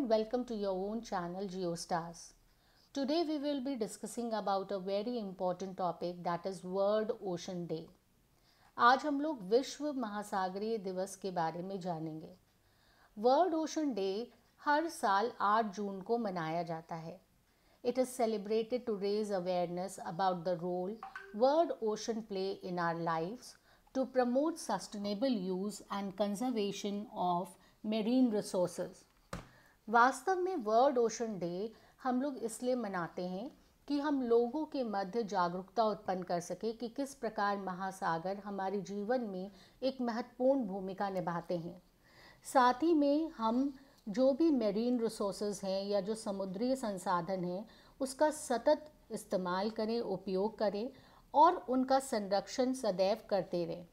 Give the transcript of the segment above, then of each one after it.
and welcome to your own channel Geostars. Today we will be discussing about a very important topic that is World Ocean Day. आज हम लोग विश्व महासागरीय दिवस के बारे में जानेंगे। वर्ल्ड ओशन डे हर साल 8 जून को मनाया जाता है। It is celebrated to raise awareness about the role world ocean play in our lives to promote sustainable use and conservation of marine resources. वास्तव में वर्ल्ड ओशन डे हम लोग इसलिए मनाते हैं कि हम लोगों के मध्य जागरूकता उत्पन्न कर सके कि किस प्रकार महासागर हमारे जीवन में एक महत्वपूर्ण भूमिका निभाते हैं। साथ ही में हम जो भी मेरीन रिसोर्सेज हैं या जो समुद्री संसाधन हैं उसका सतत इस्तेमाल करें, उपयोग करें और उनका संरक्षण सदैव करते रहें।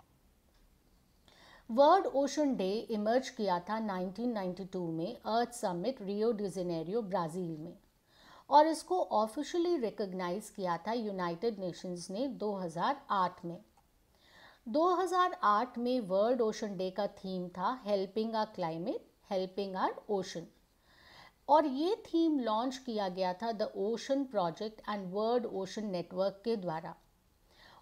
वर्ल्ड ओशन डे इमर्ज किया था 1992 में earth summit Rio de Janeiro Brazil में और इसको ऑफिशियली रिकॉग्नाइज किया था यूनाइटेड नेशंस ने 2008 में। 2008 में वर्ल्ड ओशन डे का थीम था helping our climate, helping our ocean और ये थीम लॉन्च किया गया था the ocean project and world ocean network के द्वारा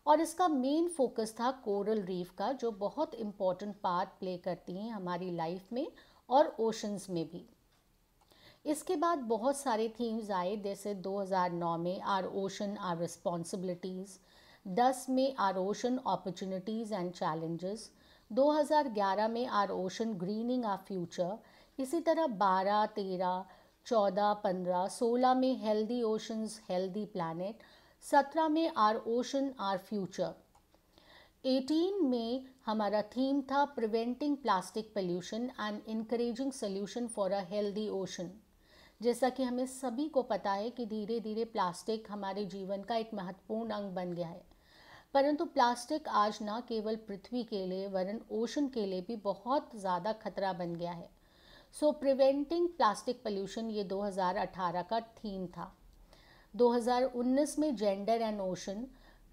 और इसका मेन फोकस था कोरल रीफ का, जो बहुत इम्पॉर्टेंट पार्ट प्ले करती हैं हमारी लाइफ में और ओशंस में भी। इसके बाद बहुत सारे थीम्स आए, जैसे 2009 में आर ओशन आर रिस्पॉन्सिबिलिटीज़, 10 में our ocean opportunities and challenges, 2011 में our ocean greening our future, इसी तरह 12, 13, 14, 15, 16 में हेल्दी ओशंस हेल्दी प्लैनेट, 17 में आर ओशन आर फ्यूचर, 18 में हमारा थीम था preventing plastic pollution and encouraging solution for a healthy ocean. जैसा कि हमें सभी को पता है कि धीरे धीरे प्लास्टिक हमारे जीवन का एक महत्वपूर्ण अंग बन गया है, परंतु प्लास्टिक आज न केवल पृथ्वी के लिए वरन ओशन के लिए भी बहुत ज़्यादा खतरा बन गया है। सो प्रिवेंटिंग प्लास्टिक पोल्यूशन ये 2018 का थीम था। 2019 में जेंडर एंड ओशन,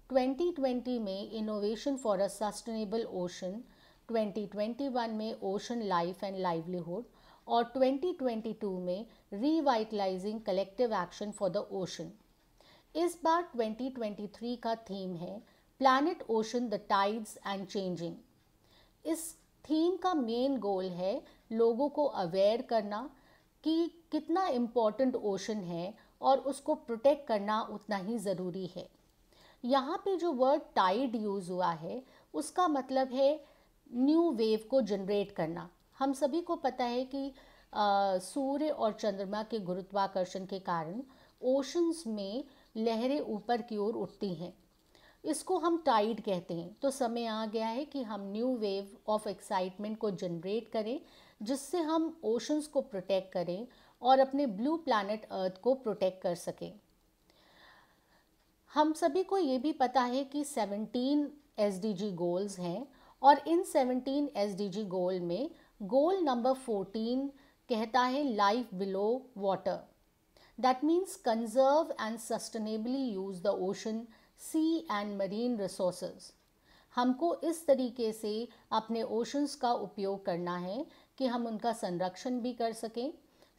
2020 में innovation for a sustainable ocean, 2021 में ओशन लाइफ एंड लाइवलीहुड और 2022 में revitalising collective action for the ocean. इस बार 2023 का थीम है planet ocean the tides and changing. इस थीम का मेन गोल है लोगों को अवेयर करना कि कितना इम्पोर्टेंट ओशन है और उसको प्रोटेक्ट करना उतना ही ज़रूरी है। यहाँ पे जो वर्ड टाइड यूज़ हुआ है उसका मतलब है न्यू वेव को जनरेट करना। हम सभी को पता है कि सूर्य और चंद्रमा के गुरुत्वाकर्षण के कारण ओशंस में लहरें ऊपर की ओर उठती हैं, इसको हम टाइड कहते हैं। तो समय आ गया है कि हम न्यू वेव ऑफ एक्साइटमेंट को जनरेट करें जिससे हम ओशंस को प्रोटेक्ट करें और अपने ब्लू प्लैनेट अर्थ को प्रोटेक्ट कर सकें। हम सभी को ये भी पता है कि 17 SDG गोल्स हैं और इन 17 SDG गोल में गोल नंबर 14 कहता है life below water. That means conserve and sustainably use the ocean, sea and marine resources. हमको इस तरीके से अपने ओशंस का उपयोग करना है कि हम उनका संरक्षण भी कर सकें,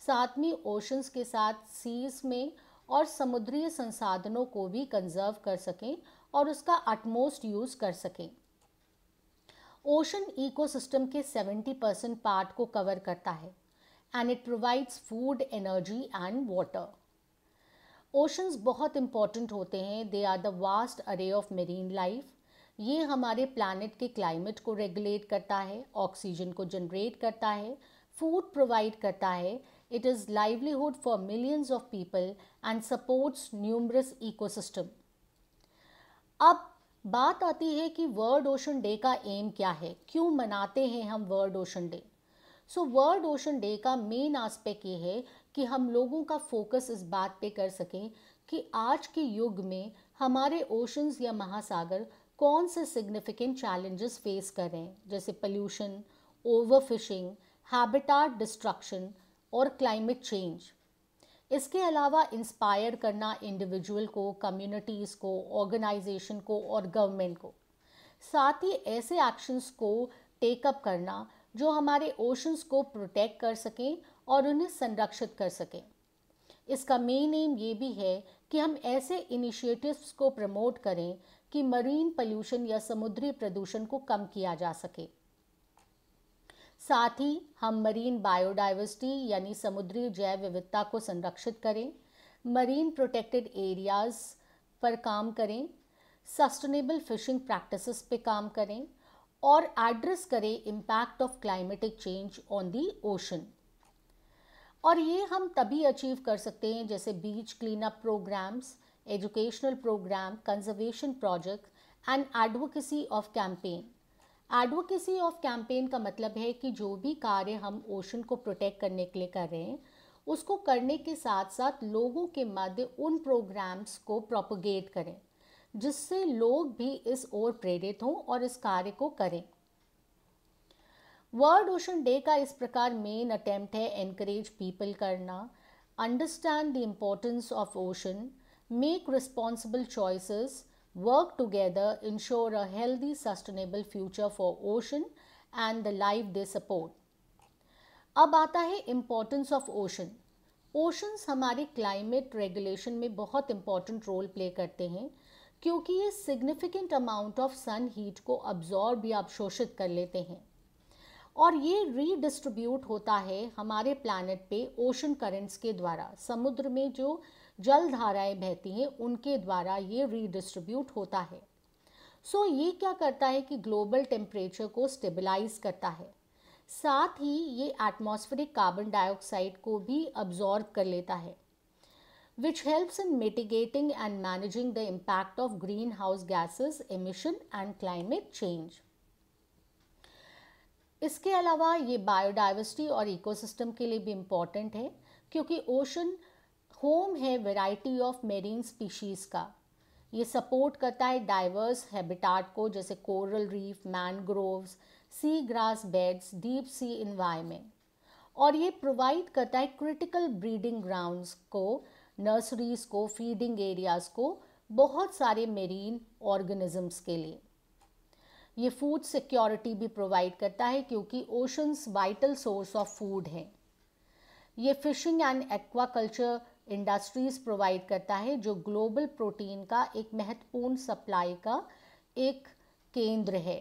साथ में ओशंस के साथ सीज में और समुद्री संसाधनों को भी कंजर्व कर सकें और उसका अटमोस्ट यूज़ कर सकें। ओशन इकोसिस्टम के 70% पार्ट को कवर करता है and it provides food, energy and water. Oceans बहुत इंपॉर्टेंट होते हैं। दे आर द वास्ट अरे ऑफ मेरीन लाइफ। ये हमारे प्लैनेट के क्लाइमेट को रेगुलेट करता है, ऑक्सीजन को जनरेट करता है, फूड प्रोवाइड करता है, it is livelihood for millions of people and supports numerous ecosystem. अब बात आती है कि वर्ल्ड ओशन डे का एम क्या है, क्यों मनाते हैं हम world ocean day. So world ocean day का मेन एस्पेक्ट ये है कि हम लोगों का फोकस इस बात पे कर सकें कि आज के युग में हमारे ओशंस या महासागर कौन से सिग्निफिकेंट चैलेंजेस फेस कर रहे हैं, जैसे पोल्यूशन, ओवरफिशिंग, हैबिटाट डिस्ट्रक्शन और क्लाइमेट चेंज। इसके अलावा इंस्पायर करना इंडिविजुअल को, कम्युनिटीज़ को, ऑर्गेनाइजेशन को और गवर्नमेंट को, साथ ही ऐसे एक्शंस को टेकअप करना जो हमारे ओशंस को प्रोटेक्ट कर सकें और उन्हें संरक्षित कर सकें। इसका मेन एम ये भी है कि हम ऐसे इनिशिएटिव्स को प्रमोट करें कि मरीन पोल्यूशन या समुद्री प्रदूषण को कम किया जा सके। साथ ही हम मरीन बायोडाइवर्सिटी यानी समुद्री जैव विविधता को संरक्षित करें, मरीन प्रोटेक्टेड एरियाज़ पर काम करें, सस्टेनेबल फिशिंग प्रैक्टिसेस पे काम करें और एड्रेस करें impact of climatic change on the ocean. और ये हम तभी अचीव कर सकते हैं जैसे beach clean up programs, educational program, conservation project and advocacy of campaign. Advocacy of campaign का मतलब है कि जो भी कार्य हम ओशन को प्रोटेक्ट करने के लिए कर रहे हैं उसको करने के साथ साथ लोगों के मध्य उन प्रोग्राम्स को प्रोपगेट करें जिससे लोग भी इस ओर प्रेरित हों और इस कार्य को करें। वर्ल्ड ओशन डे का इस प्रकार मेन अटेम्प्ट है एनकरेज पीपल करना, understand the importance of ocean, make responsible choices, work together, ensure a healthy, sustainable future for ocean and the life they support. अब आता है इम्पोर्टेंस ऑफ ओशन। ओशंस हमारे climate regulation में बहुत important role play करते हैं क्योंकि ये significant amount of sun heat को अब्जॉर्ब या अवशोषित कर लेते हैं और ये रीडिस्ट्रीब्यूट होता है हमारे प्लैनेट पे ओशन करंट्स के द्वारा। समुद्र में जो जल धाराएं बहती हैं उनके द्वारा ये रीडिस्ट्रीब्यूट होता है। सो ये क्या करता है कि ग्लोबल टेम्परेचर को स्टेबलाइज करता है, साथ ही ये एटमॉस्फेरिक कार्बन डाइऑक्साइड को भी अब्जॉर्ब कर लेता है, which helps in mitigating and managing the impact of green house gases emission and climate change. इसके अलावा ये बायोडाइवर्सिटी और इकोसिस्टम के लिए भी इम्पॉर्टेंट है क्योंकि ओशन होम है वैरायटी ऑफ मेरीन स्पीशीज़ का। ये सपोर्ट करता है डाइवर्स हैबिटाट को जैसे coral reef, mangroves, sea grass beds, deep sea environment, और ये प्रोवाइड करता है क्रिटिकल ब्रीडिंग ग्राउंड्स को, नर्सरीज को, फीडिंग एरियाज़ को बहुत सारे मेरीन ऑर्गेनिजम्स के लिए। ये फूड सिक्योरिटी भी प्रोवाइड करता है क्योंकि oceans vital source of food है। ये fishing and aquaculture industries provide करता है जो ग्लोबल प्रोटीन का एक महत्वपूर्ण सप्लाई का एक केंद्र है।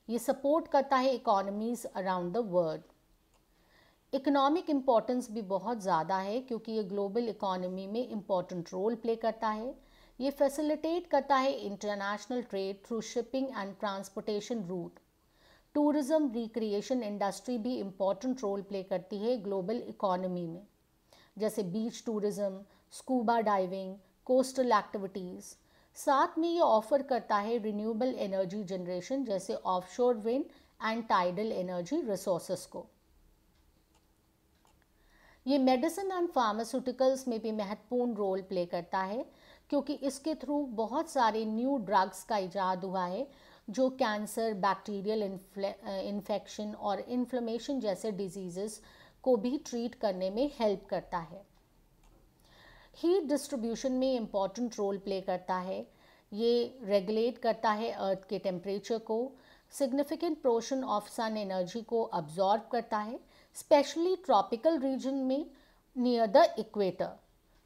ये सपोर्ट करता है economies around the world. Economic importance भी बहुत ज़्यादा है क्योंकि ये ग्लोबल इकोनॉमी में इम्पोर्टेंट रोल प्ले करता है। ये फैसिलिटेट करता है international trade through shipping and transportation route. Tourism recreation industry भी इम्पोर्टेंट रोल प्ले करती है ग्लोबल इकोनॉमी में, जैसे beach tourism, scuba diving, coastal activities. साथ में ये ऑफर करता है रिन्यूएबल एनर्जी जनरेशन जैसे offshore wind and tidal energy resources को। ये मेडिसिन एंड फार्मास्यूटिकल्स में भी महत्वपूर्ण रोल प्ले करता है क्योंकि इसके थ्रू बहुत सारे न्यू ड्रग्स का इजाद हुआ है जो कैंसर, बैक्टीरियल इन्फेक्शन और इन्फ्लेमेशन जैसे डिजीज़ेस को भी ट्रीट करने में हेल्प करता है। हीट डिस्ट्रीब्यूशन में इम्पॉर्टेंट रोल प्ले करता है। ये रेगुलेट करता है अर्थ के टेम्परेचर को, significant portion of sun energy को अब्जॉर्ब करता है, स्पेशली ट्रॉपिकल रीजन में near the equator.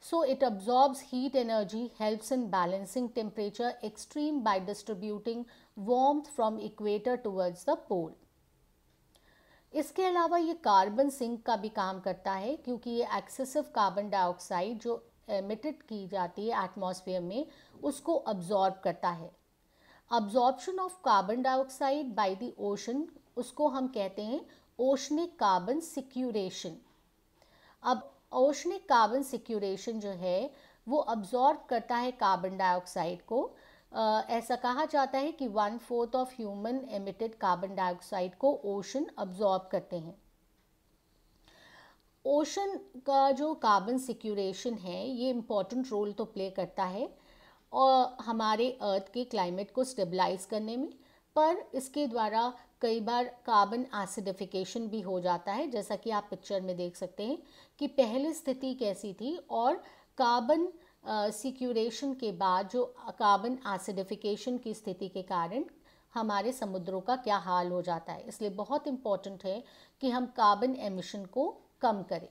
So it absorbs heat energy, helps in balancing temperature extreme by distributing warmth from equator towards the pole. इसके अलावा ये carbon sink का भी काम करता है क्योंकि ये एक्सेसिव कार्बन डाइऑक्साइड जो एमिटेड की जाती है एटमॉस्फेयर में उसको अब्जॉर्ब करता है। Absorption of carbon dioxide by the ocean उसको हम कहते हैं ओशनिक कार्बन सिक्यूरेशन। अब ओशनिक कार्बन सिक्यूरेशन जो है वो अब्जॉर्ब करता है कार्बन डाइऑक्साइड को। ऐसा कहा जाता है कि 1/4 of human emitted carbon dioxide को ओशन अब्जॉर्ब करते हैं। ओशन का जो कार्बन सिक्यूरेशन है ये इम्पॉर्टेंट रोल तो प्ले करता है और हमारे अर्थ के क्लाइमेट को स्टेबलाइज करने में, पर इसके द्वारा कई बार कार्बन एसिडिफिकेशन भी हो जाता है, जैसा कि आप पिक्चर में देख सकते हैं कि पहली स्थिति कैसी थी और कार्बन सिक्यूरेशन के बाद जो कार्बन एसिडिफिकेशन की स्थिति के कारण हमारे समुद्रों का क्या हाल हो जाता है। इसलिए बहुत इम्पॉर्टेंट है कि हम कार्बन एमिशन को कम करें।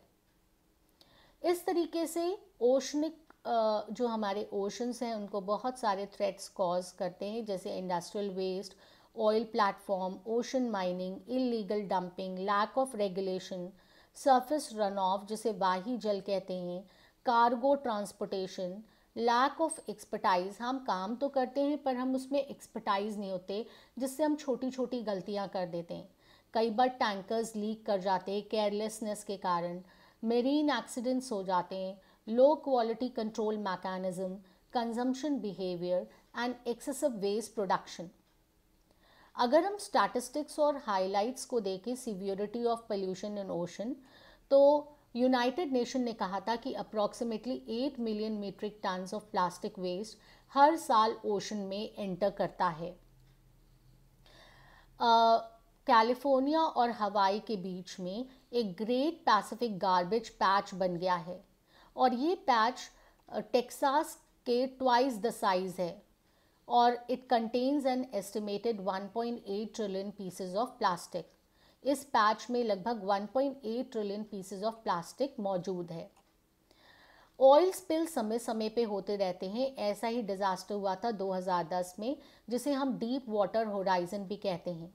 इस तरीके से ओशनिक जो हमारे ओशंस हैं उनको बहुत सारे थ्रेट्स कॉज करते हैं, जैसे industrial waste, oil platform, ocean mining, illegal dumping, lack of regulation, surface run off जिसे वाही जल कहते हैं, cargo transportation, lack of expertise. हम काम तो करते हैं पर हम उसमें एक्सपर्टाइज नहीं होते, जिससे हम छोटी छोटी गलतियां कर देते हैं। कई बार टैंकर्स लीक कर जाते हैं केयरलेसनेस के कारण, मेरीन एक्सीडेंट्स हो जाते हैं, low quality control mechanism, consumption behaviour and excessive waste production. अगर हम स्टैटिस्टिक्स और हाइलाइट्स को देखें severity of pollution in ocean, तो यूनाइटेड नेशन ने कहा था कि approximately 8 million metric tons of plastic waste हर साल ओशन में एंटर करता है। कैलिफोर्निया और हवाई के बीच में एक ग्रेट पैसिफिक गार्बेज पैच बन गया है, और ये पैच टेक्सास के ट्वाइस द साइज है, और it contains an estimated 1.8 trillion pieces of plastic. इस पैच में लगभग 1.8 ट्रिलियन पीसेज ऑफ प्लास्टिक मौजूद है। ऑयल स्पिल समय समय पे होते रहते हैं। ऐसा ही डिजास्टर हुआ था 2010 में, जिसे हम डीप वाटर होराइजन भी कहते हैं।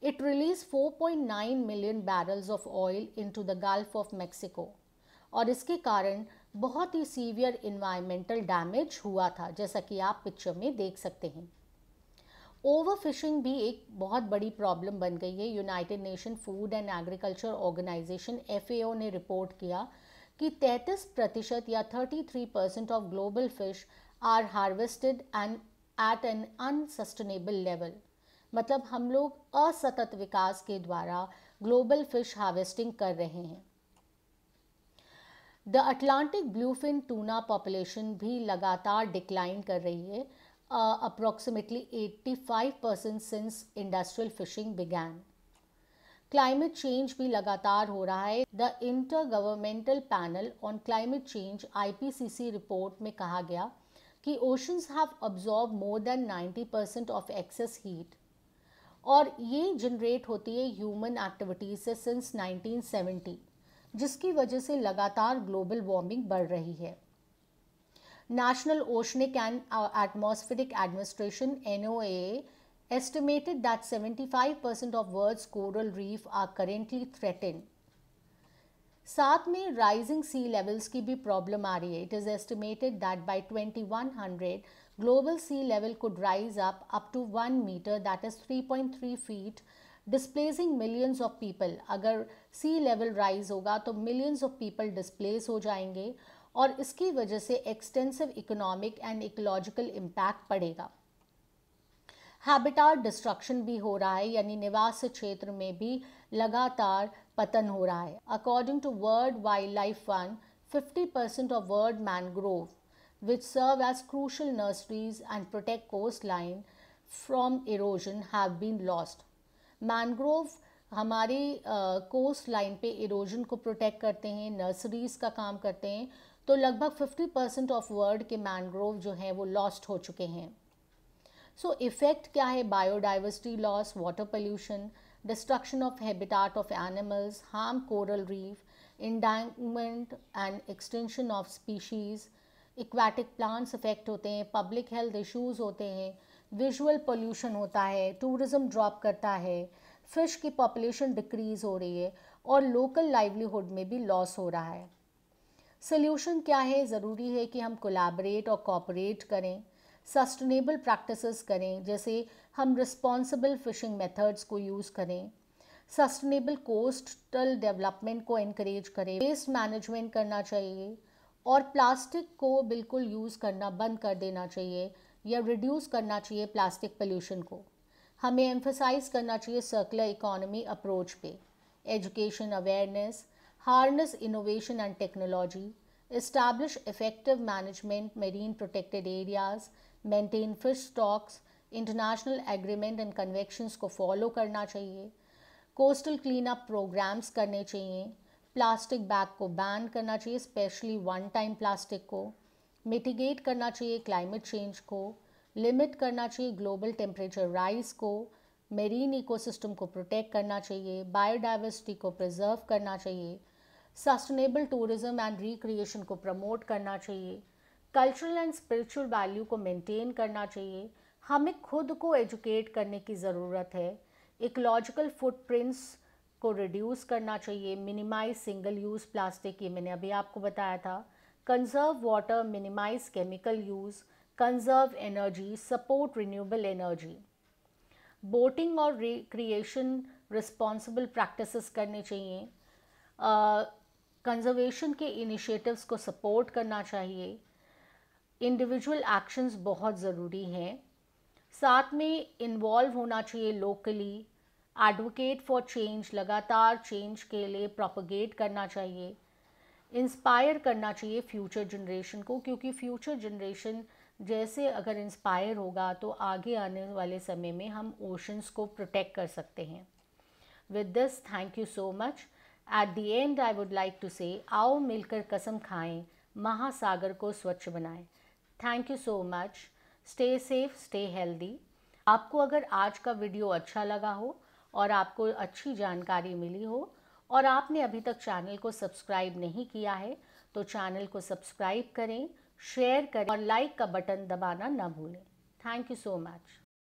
It release 4.9 million barrels of oil into the gulf of Mexico, और इसके कारण बहुत ही सीवियर इन्वायरमेंटल डैमेज हुआ था, जैसा कि आप पिक्चर में देख सकते हैं। ओवर फिशिंग भी एक बहुत बड़ी प्रॉब्लम बन गई है। United Nation food and agriculture organisation FAO ने रिपोर्ट किया कि 33% या 33% of global fish are harvested and at an unsustainable level. मतलब हम लोग असतत विकास के द्वारा ग्लोबल फिश हार्वेस्टिंग कर रहे हैं। The Atlantic bluefin tuna population भी लगातार डिक्लाइन कर रही है, approximately 85% since industrial fishing began. Climate change भी लगातार हो रहा है। The inter governmental panel on climate change IPCC report में कहा गया कि oceans have absorb more than 90% of excess heat, और ये जनरेट होती है ह्यूमन एक्टिविटीज से सिंस 1970, जिसकी वजह से लगातार ग्लोबल वार्मिंग बढ़ रही है। National oceanic and atmospheric administration NOAA estimated that 75% of world's coral reef are currently threatened. साथ में राइजिंग सी लेवल्स की भी प्रॉब्लम आ रही है। It is estimated that by 2100 global sea level could rise up to 1 meter, that is 3.3 feet, displacing millions of people. अगर सी level rise होगा तो मिलियंस ऑफ पीपल डिस्प्लेस हो जाएंगे, और इसकी वजह से extensive economic and ecological impact पड़ेगा। हैबिटाट डिस्ट्रक्शन भी हो रहा है, यानी निवास क्षेत्र में भी लगातार पतन हो रहा है। According to world wildlife fund, 50% of world mangrove which serve as crucial nurseries and protect coastline from erosion have been lost. Mangrove हमारी कोस्ट लाइन पे इरोजन को प्रोटेक्ट करते हैं, नर्सरीज का काम करते हैं, तो लगभग 50% ऑफ वर्ल्ड के मैनग्रोव जो हैं वो लॉस्ट हो चुके हैं। सो इफेक्ट क्या है? Biodiversity loss, water pollution, destruction of habitat of animals, harm coral reef, endangerment and extension of species, aquatic plants effect होते हैं, पब्लिक हेल्थ इश्यूज़ होते हैं, विजुअल पोल्यूशन होता है, टूरिज्म ड्रॉप करता है, फिश की पॉपुलेशन डिक्रीज़ हो रही है, और लोकल लाइवलीहुड में भी लॉस हो रहा है। सोल्यूशन क्या है? ज़रूरी है कि हम कोलैबोरेट और कोऑपरेट करें, सस्टेनेबल प्रैक्टिसेस करें, जैसे हम रिस्पॉन्सिबल फिशिंग मेथड्स को यूज़ करें, सस्टेनेबल कोस्टल डेवलपमेंट को इनकरेज करें, वेस्ट मैनेजमेंट करना चाहिए, और प्लास्टिक को बिल्कुल यूज़ करना बंद कर देना चाहिए या रिड्यूस करना चाहिए प्लास्टिक पोल्यूशन को। हमें एम्फसाइज करना चाहिए सर्कुलर इकोनॉमी अप्रोच पे, education awareness, harness innovation and technology, establish effective management marine protected areas, maintain fish stocks, international agreement and conventions को फॉलो करना चाहिए, कोस्टल क्लीन अप प्रोग्राम्स करने चाहिए, प्लास्टिक बैग को बैन करना चाहिए, स्पेशली वन टाइम प्लास्टिक को, mitigate करना चाहिए क्लाइमेट चेंज को, लिमिट करना चाहिए ग्लोबल टेम्परेचर राइज को, मेरीन इकोसिस्टम को प्रोटेक्ट करना चाहिए, बायोडाइवर्सिटी को प्रिजर्व करना चाहिए, सस्टेनेबल टूरिज्म एंड रिक्रिएशन को प्रमोट करना चाहिए, कल्चरल एंड स्पिरिचुअल वैल्यू को मेंटेन करना चाहिए, हमें खुद को एजुकेट करने की ज़रूरत है, इकोलॉजिकल फुटप्रिंट्स को रिड्यूस करना चाहिए, मिनिमाइज सिंगल यूज़ प्लास्टिक, ये मैंने अभी आपको बताया था, conserve water, minimise chemical use, conserve energy, support renewable energy. Boating और रिक्रिएशन रिस्पॉन्सिबल प्रैक्टिसेस करने चाहिए, कंजर्वेशन के इनिशिएटिव्स को सपोर्ट करना चाहिए, इंडिविजुअल एक्शंस बहुत ज़रूरी हैं, साथ में इन्वॉल्व होना चाहिए लोकली, एडवोकेट फॉर चेंज, लगातार चेंज के लिए प्रोपगेट करना चाहिए, इंस्पायर करना चाहिए फ्यूचर जनरेशन को, क्योंकि फ्यूचर जनरेशन जैसे अगर इंस्पायर होगा तो आगे आने वाले समय में हम ओशंस को प्रोटेक्ट कर सकते हैं। With this, thank you so much. At the end I would like to say, आओ मिलकर कसम खाएं, महासागर को स्वच्छ बनाएं। Thank you so much. Stay safe, stay healthy. आपको अगर आज का वीडियो अच्छा लगा हो और आपको अच्छी जानकारी मिली हो और आपने अभी तक चैनल को सब्सक्राइब नहीं किया है तो चैनल को सब्सक्राइब करें, शेयर करें और लाइक का बटन दबाना ना भूलें। Thank you so much.